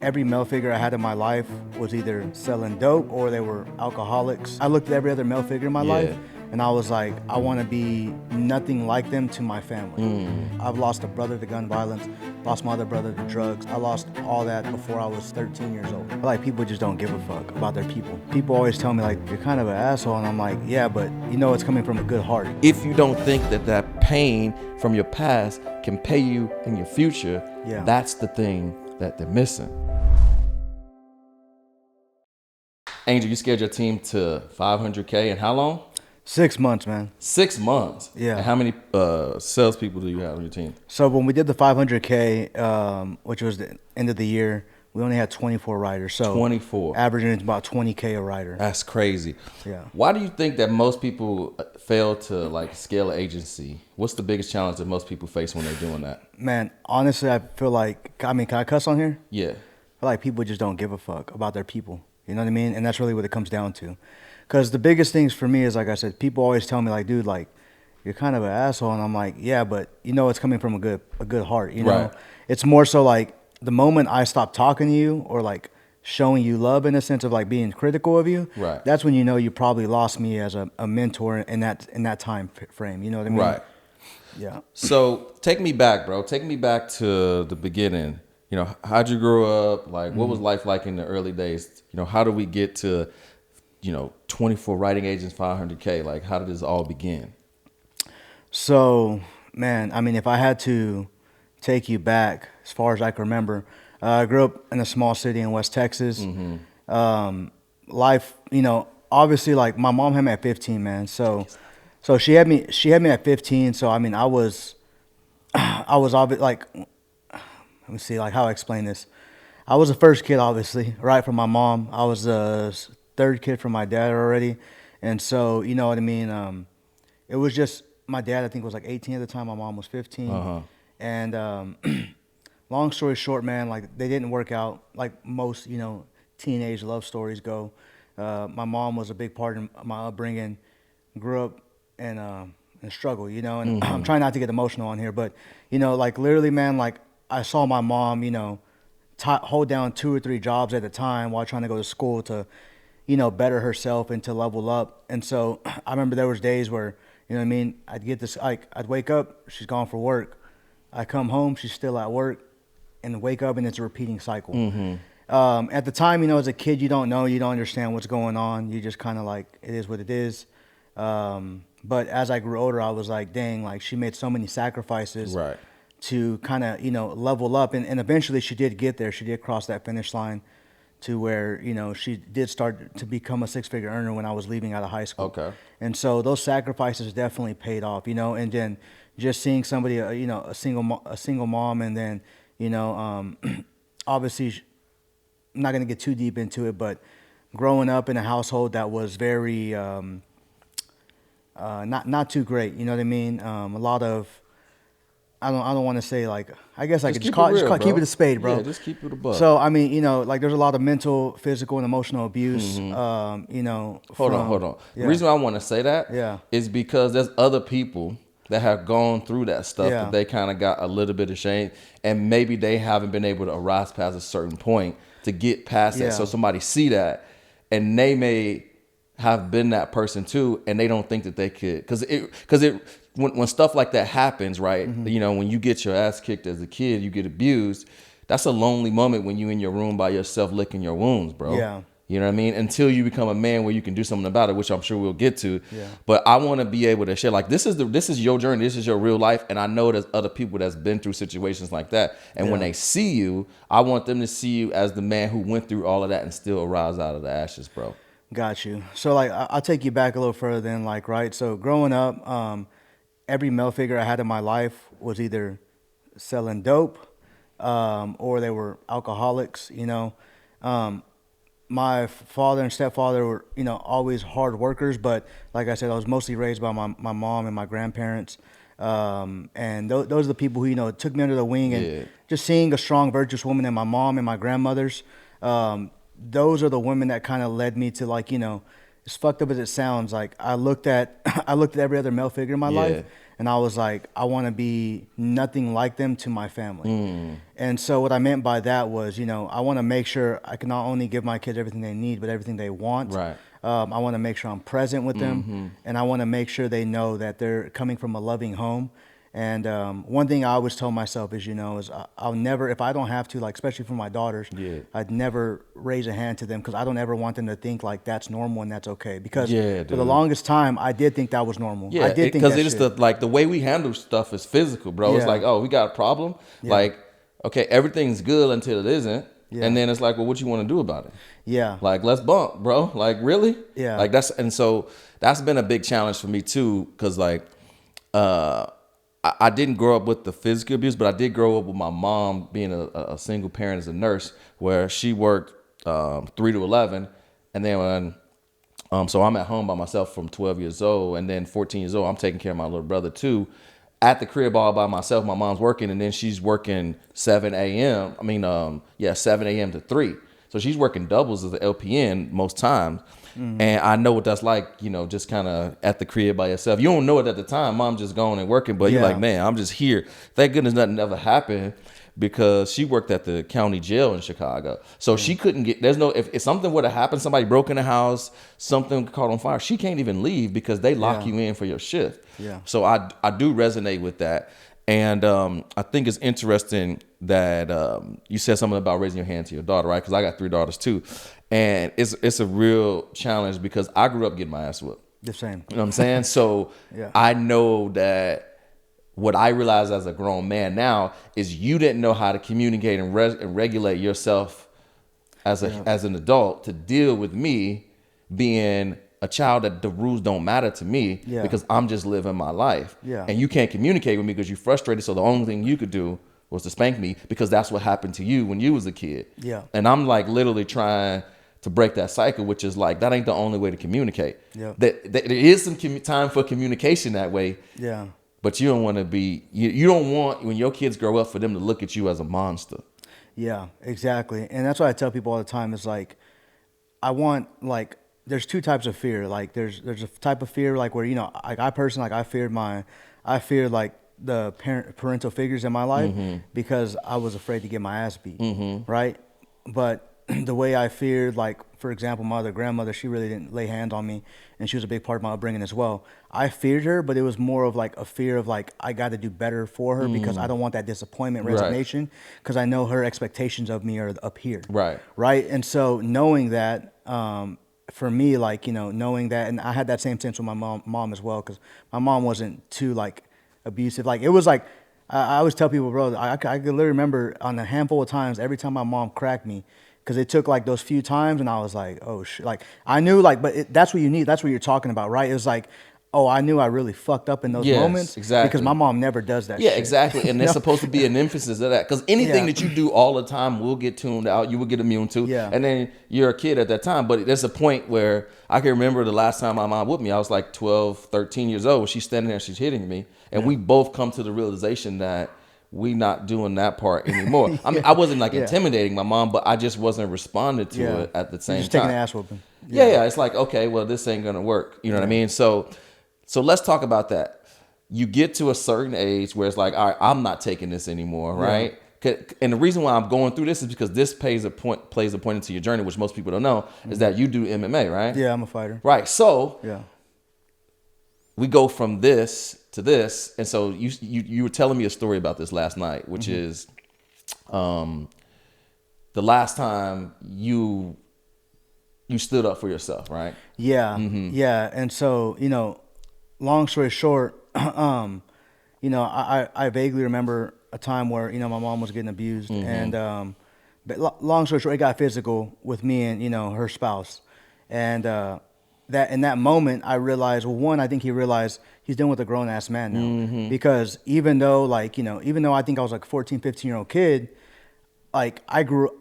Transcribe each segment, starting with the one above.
every male figure I had in my life was either selling dope or they were alcoholics. I looked at every other male figure in my life and I was like, I want to be nothing like them to my family. I've lost a brother to gun violence, lost my other brother to drugs. I lost all that before I was 13 years old. I feel like people just don't give a fuck about their people. People always tell me like, you're kind of an asshole, and I'm like, yeah, but you know it's coming from a good heart. If you don't think that pain from your past can pay you in your future, that's the thing that they're missing. Angel, you scared your team to 500K in how long? 6 months, man. 6 months? Yeah. And how many salespeople do you have on your team? So when we did the 500K, which was the end of the year, we only had 24 riders. So 24. Averaging about 20K a rider. That's crazy. Yeah. Why do you think that most people fail to like scale an agency? What's the biggest challenge that most people face when they're doing that? Man, honestly, I feel like, can I cuss on here? Yeah. I feel like people just don't give a fuck about their people. You know what I mean? And that's really what it comes down to. Because the biggest things for me is, like I said, people always tell me like, dude, like, you're kind of an asshole. And I'm like, yeah, but you know it's coming from a good heart, you know? Right. It's more so like the moment I stop talking to you or like showing you love in a sense of like being critical of you, right, that's when you know you probably lost me as a mentor in that time frame. You know what I mean? Right. Yeah. So take me back, bro. Take me back to the beginning. You know, how'd you grow up? Like, what was life like in the early days? You know, how do we get to, 24 writing agents, 500K? Like, how did this all begin? So, man, I mean, if I had to take you back as far as I can remember, I grew up in a small city in West Texas. Mm-hmm. Life, obviously, like my mom had me at 15, man. So she had me at 15. So I mean, I was obviously like, let me see, like how I explain this. I was the first kid, obviously, right, from my mom. I was the third kid from my dad already, and so you know what I mean. It was just my dad. I think was like 18 at the time. My mom was 15, and long story short, man, like they didn't work out like most teenage love stories go. My mom was a big part of my upbringing. Grew up in struggle, and I'm trying not to get emotional on here, but like literally, man, like I saw my mom, hold down 2 or 3 jobs at a time while trying to go to school to, better herself and to level up. And so I remember there was days where, you know what I mean, I'd get this, like I'd wake up, she's gone for work. I come home, she's still at work, and wake up, and it's a repeating cycle. At the time, as a kid, you don't know, you don't understand what's going on. You just kind of like, it is what it is. But as I grew older, I was like, dang, like she made so many sacrifices. Right. To kind of, level up. And eventually she did get there. She did cross that finish line to where, she did start to become a 6-figure earner when I was leaving out of high school. Okay. And so those sacrifices definitely paid off, and then just seeing somebody, a single mom, and then, obviously I'm not going to get too deep into it, but growing up in a household that was very, not too great, you know what I mean? A lot of, I don't want to say like, I guess I could just keep it a spade, bro. Yeah, just keep it a buck. So I mean, like there's a lot of mental, physical, and emotional abuse. Hold on. Yeah. The reason why I want to say that is because there's other people that have gone through that stuff that they kind of got a little bit ashamed, and maybe they haven't been able to arise past a certain point to get past that. So somebody see that, and they may have been that person too, and they don't think that they could, because when stuff like that happens, right? When you get your ass kicked as a kid, you get abused. That's a lonely moment when you in your room by yourself licking your wounds, bro. Yeah. You know what I mean? Until you become a man where you can do something about it, which I'm sure we'll get to. Yeah. But I want to be able to share, like, this is your journey, this is your real life, and I know there's other people that's been through situations like that. And when they see you, I want them to see you as the man who went through all of that and still arise out of the ashes, bro. Got you. So like, I'll take you back a little further then, like, right? So growing up, every male figure I had in my life was either selling dope, or they were alcoholics, my father and stepfather were, always hard workers, but like I said, I was mostly raised by my mom and my grandparents. And those are the people who, took me under the wing, and just seeing a strong, virtuous woman in my mom and my grandmothers, those are the women that kind of led me to, like, as fucked up as it sounds, like I looked at I looked at every other male figure in my life, and I was like, I want to be nothing like them to my family. And so what I meant by that was, you know, I want to make sure I can not only give my kids everything they need, but everything they want. Right. I want to make sure I'm present with them, and I want to make sure they know that they're coming from a loving home. And one thing I always tell myself is, you know, is I'll never, if I don't have to, like, especially for my daughters, I'd never raise a hand to them because I don't ever want them to think like that's normal and that's okay. Because for the longest time, I did think that was normal. Yeah, I did think because it's the way we handle stuff is physical, bro. Yeah. It's like, oh, we got a problem. Yeah. Like, okay, everything's good until it isn't. Yeah. And then it's like, well, what you want to do about it? Yeah. Like, let's bump, bro. Like, really? Yeah. Like, so that's been a big challenge for me too, because like, I didn't grow up with the physical abuse, but I did grow up with my mom being a single parent as a nurse, where she worked 3 to 11, and then when so I'm at home by myself from 12 years old, and then 14 years old, I'm taking care of my little brother too. At the crib all by myself, my mom's working, and then she's working 7 a.m. 7 a.m. to 3. So she's working doubles as an LPN most times. And I know what that's like, you know, just kind of at the crib by yourself. You don't know it at the time. Mom's just going and working, but you're like, man, I'm just here. Thank goodness nothing ever happened, because she worked at the county jail in Chicago. So she couldn't get, if something would have happened, somebody broke in the house, something caught on fire, she can't even leave because they lock you in for your shift. Yeah. So I do resonate with that. And I think it's interesting that you said something about raising your hand to your daughter, right? Because I got 3 daughters too. And it's a real challenge because I grew up getting my ass whooped. The same. You know what I'm saying? So I know that what I realize as a grown man now is you didn't know how to communicate and regulate yourself as an adult to deal with me being a child that the rules don't matter to me because I'm just living my life. Yeah. And you can't communicate with me because you're frustrated. So the only thing you could do was to spank me because that's what happened to you when you was a kid. Yeah. And I'm like literally trying to break that cycle, which is like, that ain't the only way to communicate. Yeah. That there is some time for communication that way. Yeah. But you don't want to be, you don't want, when your kids grow up, for them to look at you as a monster. Yeah, exactly. And that's what I tell people all the time is like, I want, like, there's 2 types of fear. Like there's a type of fear like where, you know, like I personally, like I feared like the parental figures in my life because I was afraid to get my ass beat. Right. But the way I feared, like, for example, my other grandmother, she really didn't lay hands on me, and she was a big part of my upbringing as well. I feared her, but it was more of like a fear of like, I got to do better for her because I don't want that disappointment, resignation, because I know her expectations of me are up here. Right. Right. And so knowing that, for me, like, you know, knowing that, and I had that same sense with my mom as well, because my mom wasn't too like abusive. Like it was like, I always tell people, bro, I could literally remember on a handful of times, every time my mom cracked me, because it took like those few times, and I was like, oh shit, like I knew, like, but that's what you need. That's what you're talking about, right? It was like, oh, I knew I really fucked up in those moments. Exactly. Because my mom never does that shit. Yeah, exactly. And there's supposed to be an emphasis of that. Because anything that you do all the time will get tuned out. You will get immune to. Yeah. And then you're a kid at that time. But there's a point where I can remember the last time my mom whooped me. I was like 12, 13 years old. She's standing there, she's hitting me. And we both come to the realization that we not doing that part anymore. I mean, I wasn't like intimidating my mom, but I just wasn't responding to it at the same time. Just taking the ass whooping. Yeah. It's like, okay, well, this ain't going to work. You know what I mean? So let's talk about that. You get to a certain age where it's like, all right, I'm not taking this anymore, right? And the reason why I'm going through this is because this plays a point into your journey, which most people don't know, is that you do MMA, right? Yeah, I'm a fighter. Right. So we go from this to this, and so you were telling me a story about this last night, which is the last time you stood up for yourself, right? Yeah, yeah. And so, you know, long story short, you know, I vaguely remember a time where, you know, my mom was getting abused, and but long story short, it got physical with me and, you know, her spouse, and that in that moment I realized, well, one, I think he realized he's dealing with a grown ass man now, because even though, like, you know, even though I think I was like a 14, 15-year-old kid, like I grew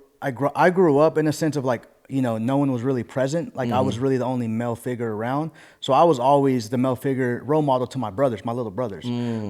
up in a sense of like, you know, no one was really present. Like I was really the only male figure around. So I was always the male figure role model to my brothers, my little brothers.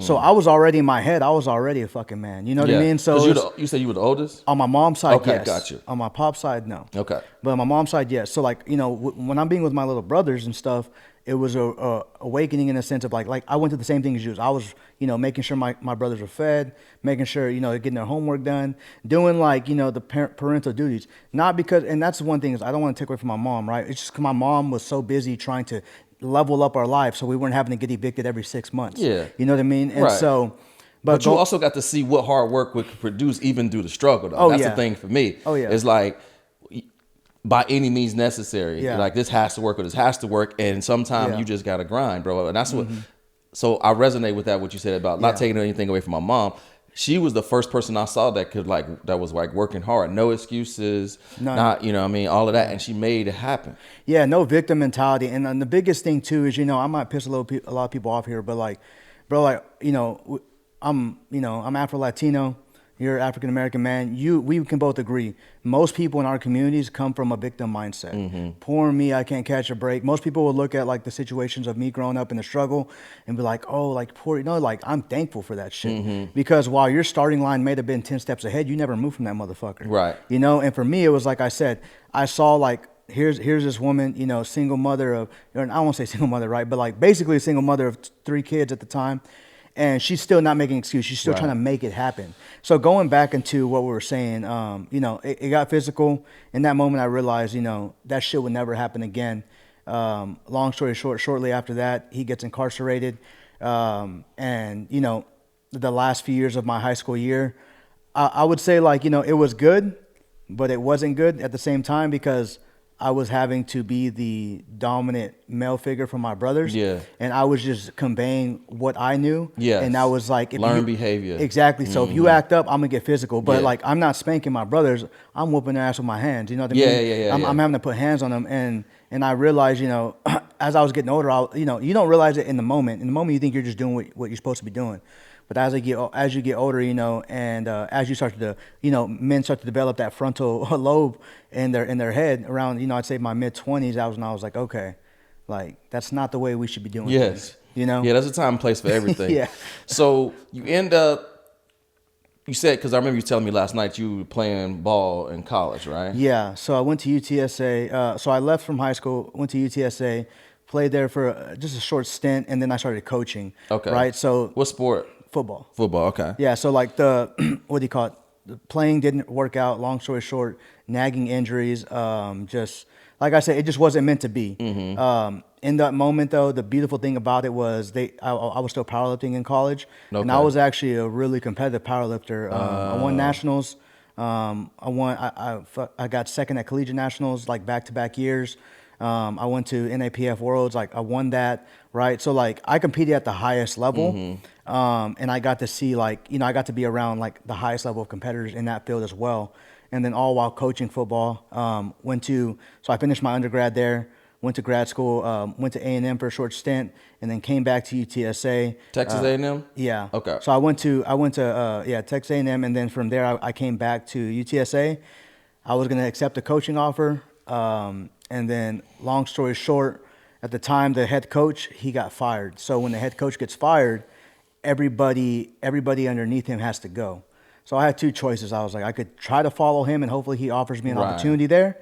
So I was already in my head, I was already a fucking man. You know what I mean? So you said you were the oldest? On my mom's side, yes. Okay, got you. On my pop's side, no. Okay. But on my mom's side, yes. So like, you know, when I'm being with my little brothers and stuff, a awakening in a sense of like I went through the same thing as you. I was, making sure my brothers were fed, making sure, getting their homework done, doing like, the parental duties. Not because, and that's one thing is I don't want to take away from my mom, right? It's just because my mom was so busy trying to level up our life so we weren't having to get evicted every 6 months. Yeah. You know what I mean? And Right. so, but you also got to see what hard work would produce even through the struggle, though. That's the thing for me. Oh, yeah. It's like, by any means necessary. Yeah. Like, this has to work or this has to work. And sometimes you just got to grind, bro. And that's what, so I resonate with that, what you said about not taking anything away from my mom. She was the first person I saw that could that was like working hard. No excuses, not, all of that. And she made it happen. Yeah, no victim mentality. And the biggest thing too is, I might piss a lot of people off here, but like, bro, I'm Afro-Latino. You're an African-American man. We can both agree. Most people in our communities come from a victim mindset. Poor me, I can't catch a break. Most people will look at like the situations of me growing up in the struggle and be like, oh, like poor, like I'm thankful for that shit. Because while your starting line may have been 10 steps ahead, you never moved from that motherfucker. Right. And for me, it was like I said, I saw like, here's this woman, single mother of, I won't say single mother, right? But like basically a single mother of 3 kids at the time. And she's still not making excuses. She's still trying to make it happen. So going back into what we were saying, it got physical. In that moment, I realized, that shit would never happen again. Long story short, shortly after that, he gets incarcerated. And, the last few years of my high school year, I would say like, it was good, but it wasn't good at the same time because I was having to be the dominant male figure for my brothers. Yeah. And I was just conveying what I knew. Yeah. And I was like, learn behavior. Exactly. So if you act up, I'm gonna get physical. But like I'm not spanking my brothers. I'm whooping their ass with my hands. You know what I mean? I'm having to put hands on them. And I realized, as I was getting older, you don't realize it in the moment. In the moment you think you're just doing what you're supposed to be doing. But as you get older, and as you start to, men start to develop that frontal lobe in their head around, I'd say my mid-20s, that was when I was like, okay, like that's not the way we should be doing things. Yeah, there's a time and place for everything. Yeah. So you end up, you said, because I remember you telling me last night you were playing ball in college, right? Yeah. So I went to UTSA. So I left from high school, went to UTSA, played there for just a short stint, and then I started coaching. Okay. Right. So what sport? Football. Football, okay. Yeah, so like the, what do you call it? The playing didn't work out, long story short, nagging injuries, just, like I said, it just wasn't meant to be. In that moment though, the beautiful thing about it was I was still powerlifting in college, and I was actually a really competitive powerlifter. I won nationals. I got second at collegiate nationals, like back-to-back years. I went to NAPF Worlds, like I won that, right? So like I competed at the highest level, and I got to see like, I got to be around like the highest level of competitors in that field as well. And then all while coaching football, so I finished my undergrad there, went to grad school, went to A&M for a short stint, and then came back to UTSA. Texas A&M? Yeah. Okay. So I went to Texas A&M, and then from there I came back to UTSA. I was going to accept a coaching offer. And then long story short, at the time, the head coach, he got fired. So when the head coach gets fired, everybody underneath him has to go. So I had 2 choices. I was like, I could try to follow him and hopefully he offers me an opportunity there,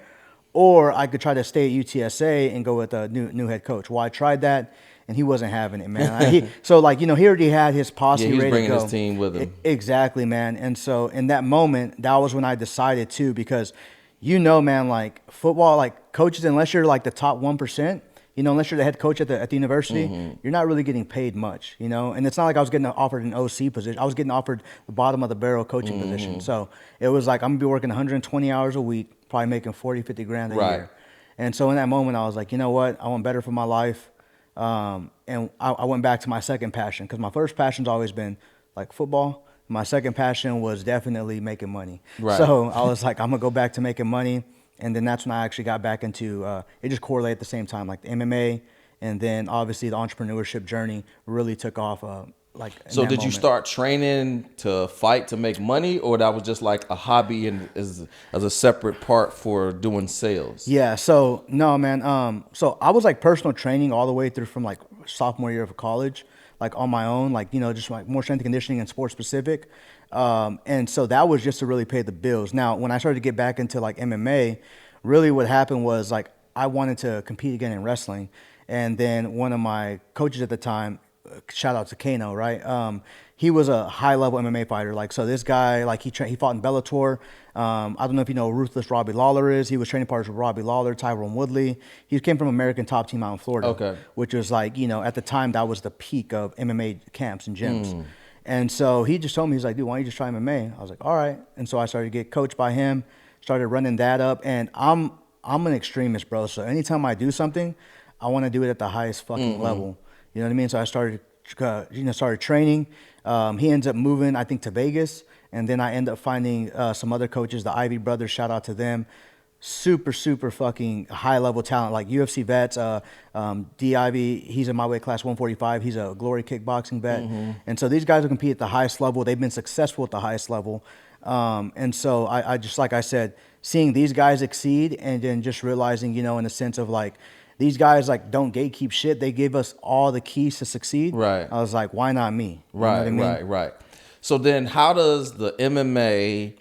or I could try to stay at UTSA and go with a new head coach. Well, I tried that and he wasn't having it, man. So like, he already had his posse ready to go. He was bringing his team with him. Exactly, man. And so in that moment, that was when I decided too, because man, like football, like coaches, unless you're like the top 1%, unless you're the head coach at the university, you're not really getting paid much, And it's not like I was getting offered an OC position. I was getting offered the bottom of the barrel coaching position. So it was like, I'm gonna be working 120 hours a week, probably making 40, 50 grand a year. And so in that moment, I was like, you know what? I want better for my life. And I went back to my second passion, because my first passion's always been like football. My second passion was definitely making money. So I was like, I'm going to go back to making money. And then that's when I actually got back into, it just correlated at the same time, like the MMA. And then obviously the entrepreneurship journey really took off. So did you start training to fight to make money, or that was just like a hobby and as a separate part for doing sales? Yeah. So no, man. So I was like personal training all the way through from like sophomore year of college, like on my own, like, just like more strength and conditioning and sports specific. And so that was just to really pay the bills. Now, when I started to get back into like MMA, really what happened was like, I wanted to compete again in wrestling. And then one of my coaches at the time, shout out to Kano, right? He was a high level MMA fighter. Like, so this guy, like he fought in Bellator. I don't know if you know who Ruthless Robbie Lawler is. He was training partners with Robbie Lawler, Tyrone Woodley. He came from American Top Team out in Florida. Okay. Which was like, at the time that was the peak of MMA camps and gyms. And so he just told me, he's like, dude, why don't you just try MMA? I was like, all right. And so I started to get coached by him, started running that up. And I'm an extremist, bro. So anytime I do something, I want to do it at the highest fucking level. You know what I mean? So I started training. He ends up moving, I think, to Vegas. And then I end up finding some other coaches, the Ivy brothers, shout out to them. Super, super fucking high level talent, like UFC vets. D. Ivy, he's in my weight class 145. He's a Glory kickboxing vet. And so these guys will compete at the highest level. They've been successful at the highest level. And so I just, like I said, seeing these guys exceed and then just realizing, in a sense of like, these guys like don't gatekeep shit. They give us all the keys to succeed. Right. I was like, why not me? You know what I mean? Right. So then how does the MMA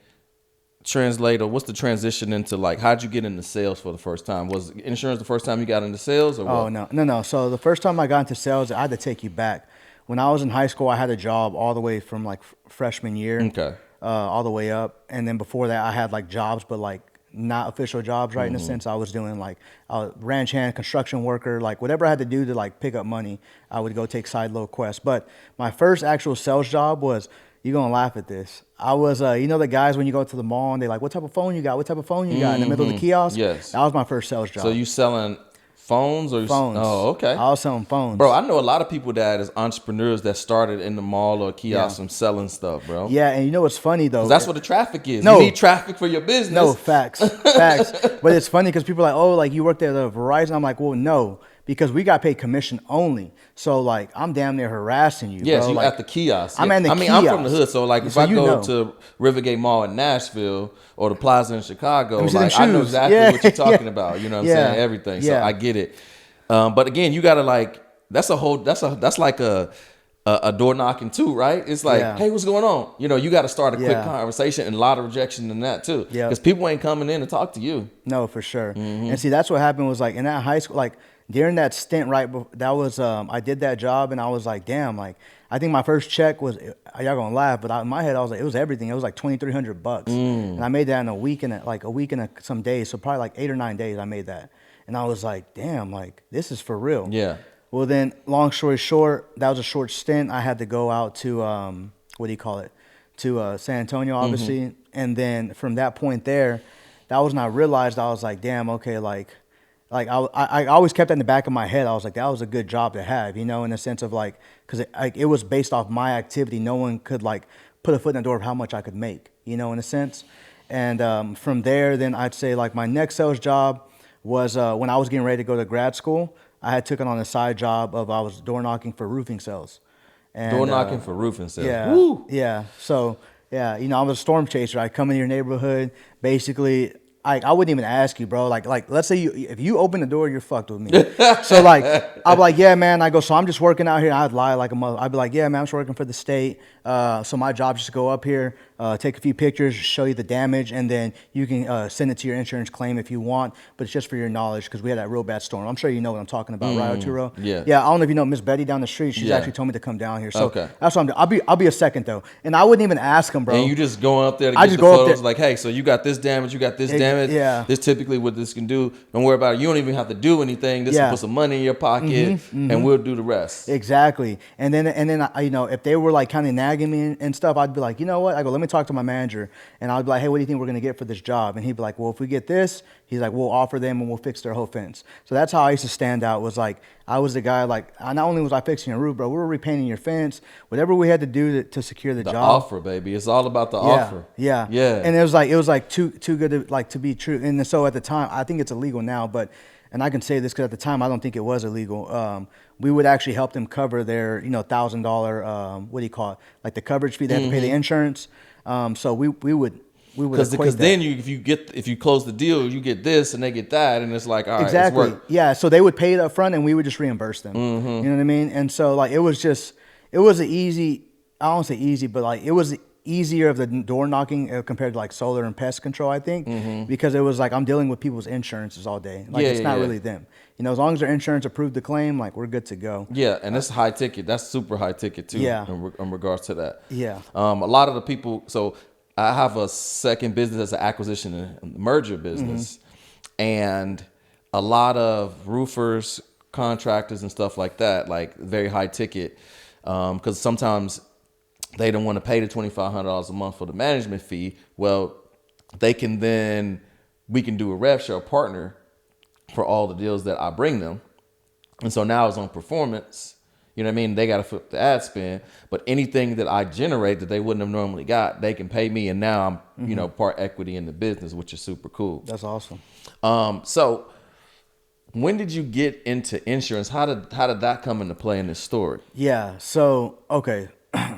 translate, or what's the transition into, like, how'd you get into sales for the first time? Was insurance the first time you got into sales, or what? Oh, no. So the first time I got into sales, I had to take you back. When I was in high school, I had a job all the way from like freshman year all the way up. And then before that, I had like jobs, but like not official jobs, right? In a sense, I was doing like ranch hand, construction worker, like whatever I had to do to like pick up money, I would go take side load quests. But my first actual sales job was, you're going to laugh at this. I was, the guys when you go to the mall and they like, what type of phone you got? What type of phone you got? In the middle of the kiosk? Yes. That was my first sales job. So you selling phones or phones? Oh, okay. I was selling phones. Bro, I know a lot of people that is entrepreneurs that started in the mall or kiosk and selling stuff, bro. Yeah, and you know what's funny though? That's what the traffic is. No. You need traffic for your business. No, facts. But it's funny because people are like, oh, like you worked at Verizon. I'm like, well, no, because we got paid commission only. So like, I'm damn near harassing you. Yes, bro. you like, at the kiosk. I'm at the kiosk. I'm from the hood, so like if So I go to Rivergate Mall in Nashville or the Plaza in Chicago, like I know exactly what you're talking about. You know what I'm saying? Everything. So I get it. But again, you gotta like, that's like a door knocking too, right? It's like, hey, what's going on? You got to start a quick conversation, and a lot of rejection in that too. Yeah. Because people ain't coming in to talk to you. No, for sure. And see, that's what happened was like in that high school, like during that stint, right? That was, I did that job and I was like, damn, like, I think my first check was, y'all gonna laugh, but in my head, I was like, it was everything. It was like $2,300. And I made that in a week and some days. So probably like 8 or 9 days I made that. And I was like, damn, like this is for real. Yeah. Well, then, long story short, that was a short stint. I had to go out to, to San Antonio, obviously. And then from that point there, that was when I realized, I was like, damn, okay, like I always kept that in the back of my head. I was like, that was a good job to have, in the sense of like, because it was based off my activity. No one could like put a foot in the door of how much I could make, in a sense. And from there, then I'd say like my next sales job was when I was getting ready to go to grad school. I had taken on a side job of I was door knocking for roofing sales. And, door knocking for roofing sales. Yeah. Woo. Yeah. So yeah, I was a storm chaser. I come in your neighborhood, basically. I wouldn't even ask you, bro. Like let's say if you open the door, you're fucked with me. So like, I'd be like, yeah, man. I go, so I'm just working out here. I'd lie like a mother. I'd be like, yeah, man, I'm just working for the state. So my job is just to go up here, take a few pictures, show you the damage, and then you can send it to your insurance claim if you want. But it's just for your knowledge because we had that real bad storm. I'm sure you know what I'm talking about, right, Arturo? Yeah. Yeah. I don't know if you know Miss Betty down the street. She's actually told me to come down here. So that's what I'm doing. I'll be a second though, and I wouldn't even ask him, bro. And you just going up there to get the photos, like, hey, so you got this damage, you got this damage. Yeah. This typically what this can do. Don't worry about it. You don't even have to do anything. This will put some money in your pocket, and we'll do the rest. Exactly. And then if they were like kind of nagging me and stuff, I'd be like, you know what? I go, let me talk to my manager, and I'd be like, hey, what do you think we're gonna get for this job? And he'd be like, well, if we get this, he's like, we'll offer them and we'll fix their whole fence. So that's how I used to stand out. Was like I was the guy. Like not only was I fixing your roof, bro, we were repainting your fence. Whatever we had to do to secure the job. Offer, baby. It's all about the offer. Yeah. And it was like too good to be true. And so at the time, I think it's illegal now, but. And I can say this because at the time I don't think it was illegal. We would actually help them cover their $1,000 what do you call it, like the coverage fee they have to pay the insurance. So we would because then if you close the deal, you get this and they get that, and it's like, all right, exactly. It's work. Yeah, so they would pay it up front and we would just reimburse them. You know what I mean? And so like it was an easy. I don't say easy, but like it was easier of the door knocking compared to like solar and pest control, I think, because it was like I'm dealing with people's insurances all day. Like it's not really them. You know, as long as their insurance approved the claim, like we're good to go. Yeah, and it's high ticket. That's super high ticket too. Yeah. In regards to that. Yeah. A lot of the people. So I have a second business as an acquisition and merger business, and a lot of roofers, contractors, and stuff like that, like very high ticket, because sometimes they don't want to pay the $2,500 a month for the management fee. Well, we can do a rev share partner for all the deals that I bring them. And so now it's on performance. You know what I mean? They got to flip the ad spend, but anything that I generate that they wouldn't have normally got, they can pay me. And now I'm, you know, part equity in the business, which is super cool. That's awesome. So when did you get into insurance? How did that come into play in this story? Yeah. So, okay.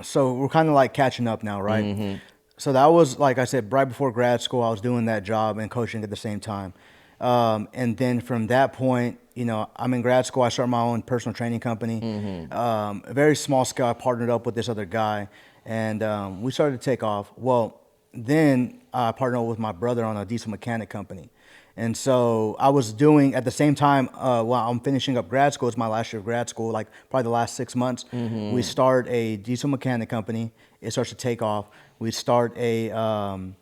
So we're kind of like catching up now, right? So that was, like I said, right before grad school, I was doing that job and coaching at the same time. And then from that point, you know, I'm in grad school. I started my own personal training company. A very small scale. I partnered up with this other guy, and we started to take off. Well, then I partnered up with my brother on a diesel mechanic company. And so I was doing, at the same time, while I'm finishing up grad school, it's my last year of grad school, like probably the last 6 months, we start a diesel mechanic company. It starts to take off. We start I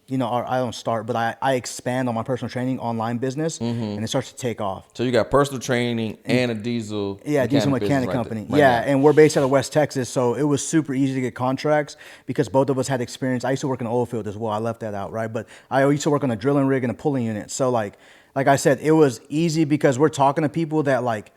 don't start, but I expand on my personal training online business, and it starts to take off. So you got personal training and a diesel mechanic company. And we're based out of West Texas, so it was super easy to get contracts because both of us had experience. I used to work in the oil field as well. I left that out, right? But I used to work on a drilling rig and a pulling unit. So like I said, it was easy because we're talking to people that like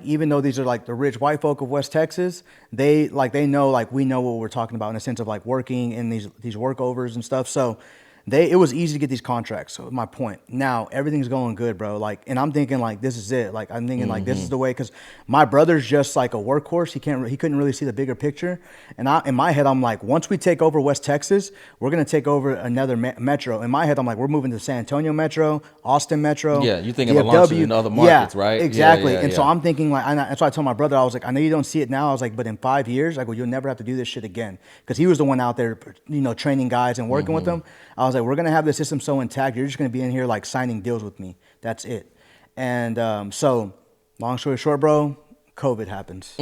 even though these are like the rich white folk of West Texas, they know, like we know what we're talking about in a sense of like working in these workovers and stuff. So it was easy to get these contracts. So my point. Now everything's going good, bro. Like, and I'm thinking like this is it. Like I'm thinking like this is the way, because my brother's just like a workhorse. He couldn't really see the bigger picture. And in my head, I'm like, once we take over West Texas, we're gonna take over another metro. In my head, I'm like, we're moving to San Antonio Metro, Austin Metro. Yeah, you thinking of launching in other markets, right? Exactly. And so I'm thinking like, that's why I told my brother, I was like, I know you don't see it now. I was like, but in 5 years, I go, you'll never have to do this shit again, because he was the one out there, you know, training guys and working with them. I was like, we're gonna have the system so intact. You're just gonna be in here like signing deals with me. That's it. And so, long story short, bro, COVID happens,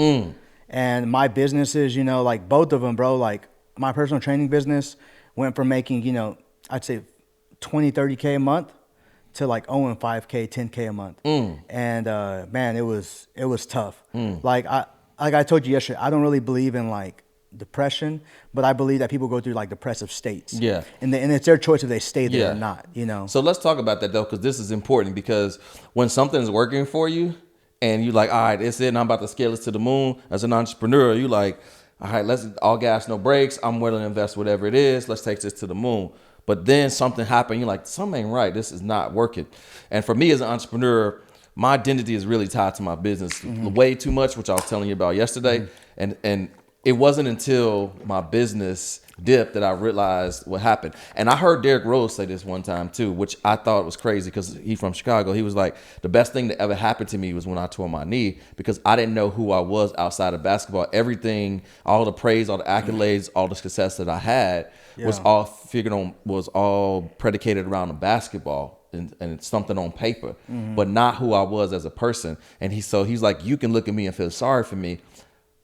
and my businesses, you know, like both of them, bro. Like my personal training business went from making, you know, I'd say 20, 30K a month to like owing 5K, 10K a month. And man, it was tough. Like I told you yesterday, I don't really believe in like depression, but I believe that people go through like depressive states. Yeah. And it's their choice if they stay there or not, you know. So let's talk about that though, because this is important, because when something's working for you and you like, all right, it's it, and I'm about to scale this to the moon, as an entrepreneur, you like, all right, let's all gas, no brakes. I'm willing to invest whatever it is. Let's take this to the moon. But then something happened. You're like, something ain't right. This is not working. And for me as an entrepreneur, my identity is really tied to my business way too much, which I was telling you about yesterday. And it wasn't until my business dipped that I realized what happened. And I heard Derrick Rose say this one time too, which I thought was crazy because he's from Chicago. He was like, the best thing that ever happened to me was when I tore my knee, because I didn't know who I was outside of basketball. Everything, all the praise, all the accolades, all the success that I had was all predicated around the basketball and something on paper, but not who I was as a person. And he's like, you can look at me and feel sorry for me,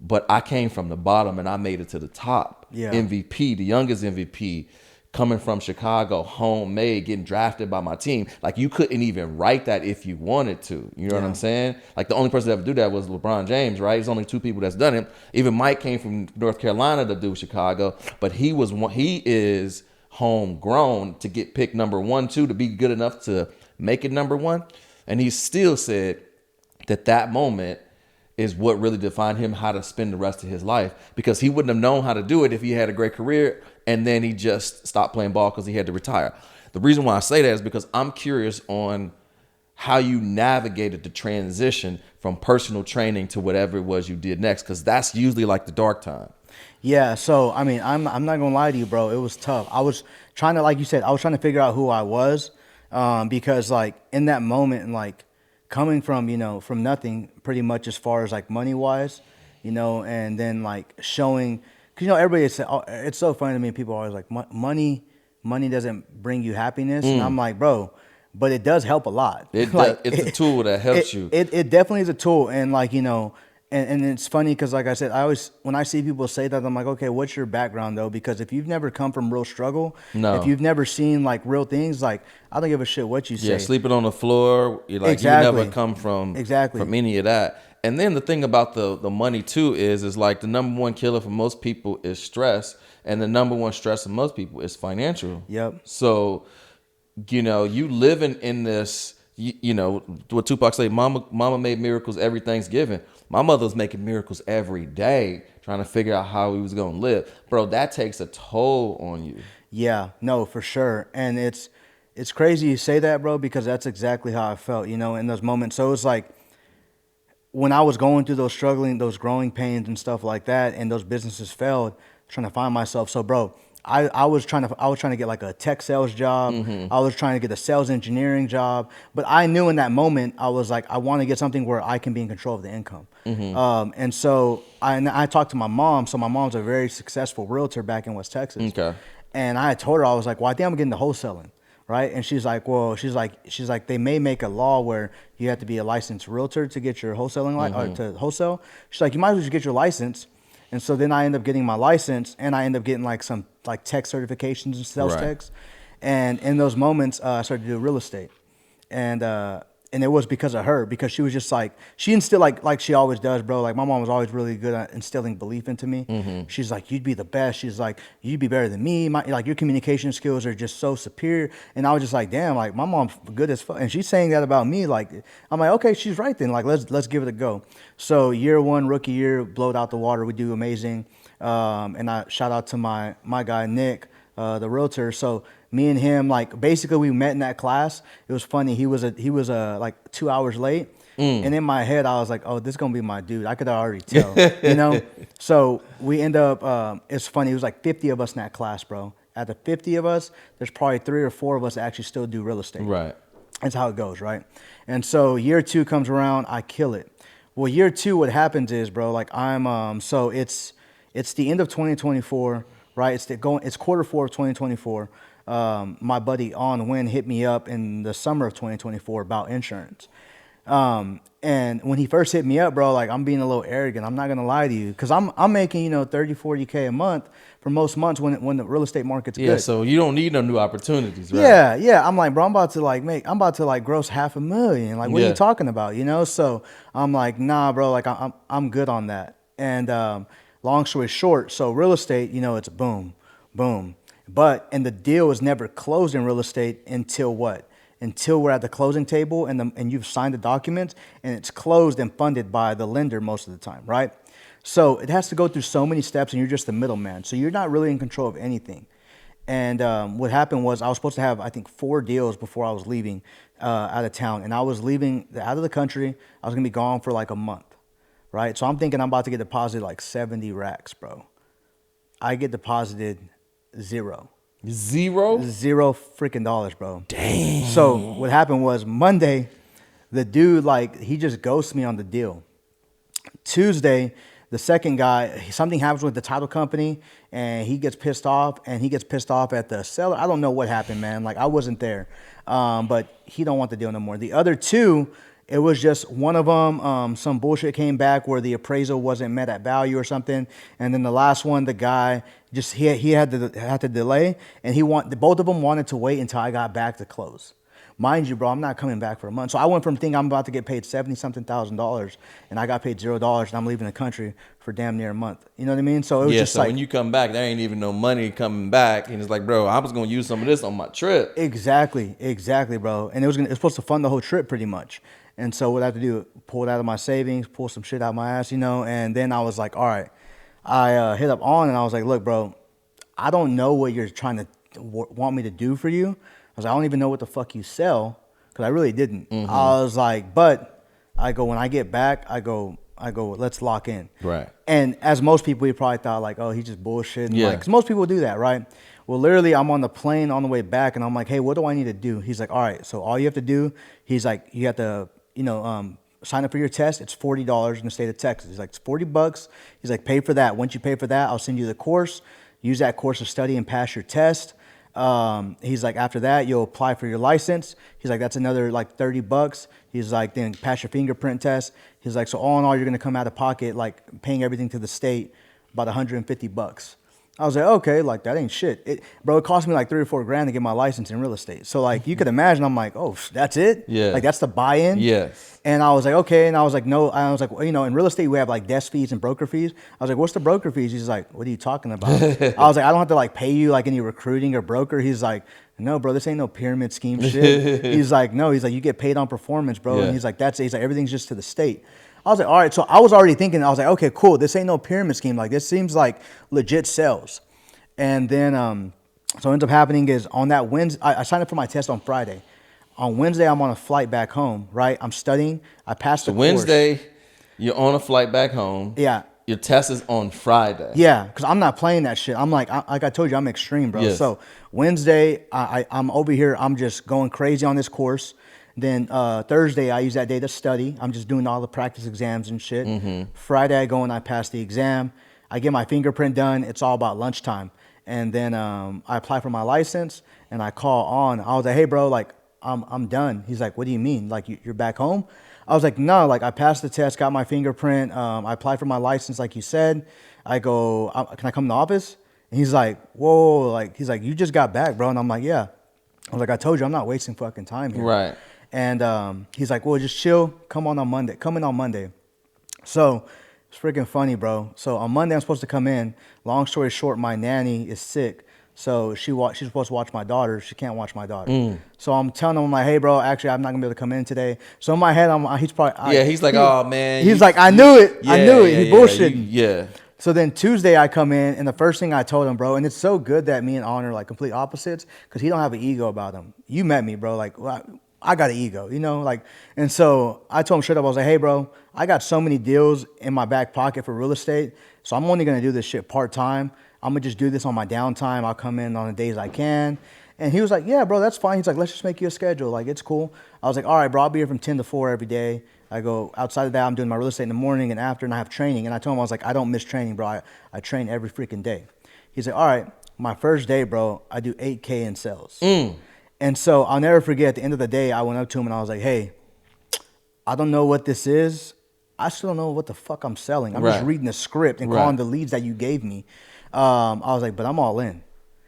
but I came from the bottom and I made it to the top. MVP, the youngest MVP, coming from Chicago, homemade, getting drafted by my team. Like, you couldn't even write that if you wanted to. You know what I'm saying? Like, the only person that ever do that was LeBron James, right? There's only two people that's done it. Even Mike came from North Carolina to do Chicago, but he is homegrown to get picked number 1, 2, to be good enough to make it number 1. And he still said that moment is what really defined him how to spend the rest of his life, because he wouldn't have known how to do it if he had a great career and then he just stopped playing ball because he had to retire. The reason why I say that is because I'm curious on how you navigated the transition from personal training to whatever it was you did next, because that's usually like the dark time. Yeah, so I mean, I'm not gonna lie to you, bro. It was tough. I was trying to, like you said, I was trying to figure out who I was, because like in that moment, and like coming from, you know, from nothing pretty much as far as like money wise, you know, and then like showing Because, everybody is, it's so funny to me. People are always like, money doesn't bring you happiness. And I'm like, bro, but it does help a lot. It's a tool that helps you. It definitely is a tool. And and it's funny because, like I said, when I see people say that, I'm like, okay, what's your background though? Because if you've never come from real struggle, if you've never seen like real things, like I don't give a shit what you say. Yeah, sleeping on the floor, Exactly. you never come from any of that. And then the thing about the money too is like the number one killer for most people is stress, and the number one stress for most people is financial. Yep. So, you living in this, what Tupac say, mama made miracles every Thanksgiving. My mother was making miracles every day, trying to figure out how we was gonna live. Bro, that takes a toll on you. Yeah, no, for sure. And it's crazy you say that, bro, because that's exactly how I felt, in those moments. So it's like when I was going through those growing pains and stuff like that, and those businesses failed, trying to find myself. So, bro, I was trying to get like a tech sales job. I was trying to get a sales engineering job, but I knew in that moment I was like, I want to get something where I can be in control of the income. And so I talked to my mom. So my mom's a very successful realtor back in West Texas. Okay. And I told her, I was like, well, I think I'm getting the wholesaling. Right. And she's like, they may make a law where you have to be a licensed realtor to get your wholesaling or to wholesale. She's like, you might as well just get your license. And so then I end up getting my license, and I end up getting like some like tech certifications and sales techs. And in those moments, I started to do real estate. And it was because of her, because she was just like, she instilled like she always does, bro. Like my mom was always really good at instilling belief into me. She's like, you'd be the best. She's like, you'd be better than me. Like your communication skills are just so superior. And I was just like, damn, like my mom's good as fuck. And she's saying that about me. Like, I'm like, okay, she's right then. Like, let's give it a go. So year one, rookie year, blowed out the water. We do amazing. And I shout out to my guy, Nick, the realtor. So me and him, like basically we met in that class. It was funny. He was like 2 hours late. And in my head, I was like, oh, this is going to be my dude. I could already tell, So we end up, it's funny. It was like 50 of us in that class, bro. Out of 50 of us, there's probably 3 or 4 of us that actually still do real estate. Right. That's how it goes, right? And so year 2 comes around, I kill it. Well, year 2, what happens is, bro, like so it's the end of 2024, right? It's quarter 4 of 2024. My buddy On Win hit me up in the summer of 2024 about insurance. And when he first hit me up, bro, like I'm being a little arrogant. I'm not gonna lie to you, because I'm making 30, 40K a month for most months when the real estate market's good. Yeah, so you don't need no new opportunities, right? Yeah. I'm like, bro, I'm about to gross $500,000. Like, what are you talking about? So I'm like, nah, bro, like I'm good on that. And long story short, so real estate, it's boom, boom. And the deal is never closed in real estate until what? Until we're at the closing table and you've signed the documents, and it's closed and funded by the lender most of the time, right? So it has to go through so many steps, and you're just the middleman. So you're not really in control of anything. And what happened was I was supposed to have, I think, 4 deals before I was leaving out of town. And I was leaving out of the country. I was going to be gone for like a month, right? So I'm thinking I'm about to get deposited like 70 racks, bro. I get deposited $0. $0 freaking dollars, bro. Dang. So what happened was Monday, the dude, he just ghosted me on the deal. Tuesday, the second guy, something happens with the title company, and he gets pissed off, at the seller. I don't know what happened, man. Like, I wasn't there. But he don't want the deal no more. The other 2, it was just one of them, some bullshit came back where the appraisal wasn't met at value or something. And then the last one, the guy just, he had to delay, and both of them wanted to wait until I got back to close. Mind you, bro, I'm not coming back for a month. So I went from thinking I'm about to get paid $70-something thousand, and I got paid $0, and I'm leaving the country for damn near a month. You know what I mean? So it was just so when you come back, there ain't even no money coming back. And it's like, bro, I was going to use some of this on my trip. Exactly, bro. And it was supposed to fund the whole trip pretty much. And so what I had to do, pull it out of my savings, pull some shit out of my ass, and then I was like, all right. I hit up On, and I was like, look, bro, I don't know what you're trying to want me to do for you. I was like, I don't even know what the fuck you sell, because I really didn't. I was like, but I go, when I get back, I go, let's lock in. Right. And as most people, you probably thought like, oh, he's just bullshitting. Yeah. Because most people do that, right? Well, literally, I'm on the plane on the way back, and I'm like, hey, what do I need to do? He's like, all right, so all you have to do, he's like, you have to, sign up for your test. It's $40 in the state of Texas. He's like, it's $40. He's like, pay for that. Once you pay for that, I'll send you the course. Use that course to study and pass your test. He's like, after that, you'll apply for your license. He's like, that's another like $30. He's like, then pass your fingerprint test. He's like, so all in all, you're going to come out of pocket, like paying everything to the state, about $150. I was like, okay, like that ain't shit. It cost me like $3 or $4 to get my license in real estate. So like you could imagine, I'm like, oh, that's it? Yeah. Like that's the buy-in? Yes. And I was like, okay. And I was like, no. I was like, well, in real estate, we have like desk fees and broker fees. I was like, what's the broker fees? He's like, what are you talking about? I was like, I don't have to like pay you like any recruiting or broker. He's like, no, bro, this ain't no pyramid scheme shit. He's like, no. He's like, you get paid on performance, bro. Yeah. And he's like, everything's just to the state. I was like, all right. So I was already thinking, I was like, okay, cool. This ain't no pyramid scheme. Like this seems like legit sales. And then, so what ends up happening is on that Wednesday, I signed up for my test on Friday. On Wednesday, I'm on a flight back home, right? I'm studying. I passed the course. Wednesday, you're on a flight back home. Yeah. Your test is on Friday. Yeah, because I'm not playing that shit. I'm like I told you, I'm extreme, bro. Yes. So Wednesday, I'm over here. I'm just going crazy on this course. Then Thursday, I use that day to study. I'm just doing all the practice exams and shit. Mm-hmm. Friday, I go and I pass the exam. I get my fingerprint done. It's all about lunchtime. And then I apply for my license and I call on. I was like, hey, bro, like, I'm done. He's like, what do you mean? Like, you're back home? I was like, no, like, I passed the test, got my fingerprint. I applied for my license, like you said. I go, can I come to the office? And he's like, whoa, like, he's like, you just got back, bro. And I'm like, yeah. I was like, I told you, I'm not wasting fucking time here. Right. And he's like, well, just chill. Come in on Monday. So it's freaking funny, bro. So on Monday, I'm supposed to come in. Long story short, my nanny is sick. So she's supposed to watch my daughter. She can't watch my daughter. So I'm telling him, I'm like, hey, bro, actually, I'm not going to be able to come in today. So in my head, he's probably... he's like, oh, man. He's like, I knew it. Yeah, I knew it. He bullshitting. Yeah. So then Tuesday, I come in, and the first thing I told him, bro, and it's so good that me and Honor are like complete opposites, because he don't have an ego about him. You met me, bro. Like, well, I got an ego, like, and so I told him straight up, I was like, hey, bro, I got so many deals in my back pocket for real estate, so I'm only going to do this shit part-time. I'm going to just do this on my downtime. I'll come in on the days I can. And he was like, yeah, bro, that's fine. He's like, let's just make you a schedule. Like, it's cool. I was like, all right, bro, I'll be here from 10 to 4 every day. I go outside of that, I'm doing my real estate in the morning and after, and I have training. And I told him, I was like, I don't miss training, bro. I train every freaking day. He's like, all right, my first day, bro, I do 8K in sales. And so I'll never forget, at the end of the day, I went up to him and I was like, hey, I don't know what this is. I still don't know what the fuck I'm selling. I'm just reading the script and calling the leads that you gave me. I was like, but I'm all in.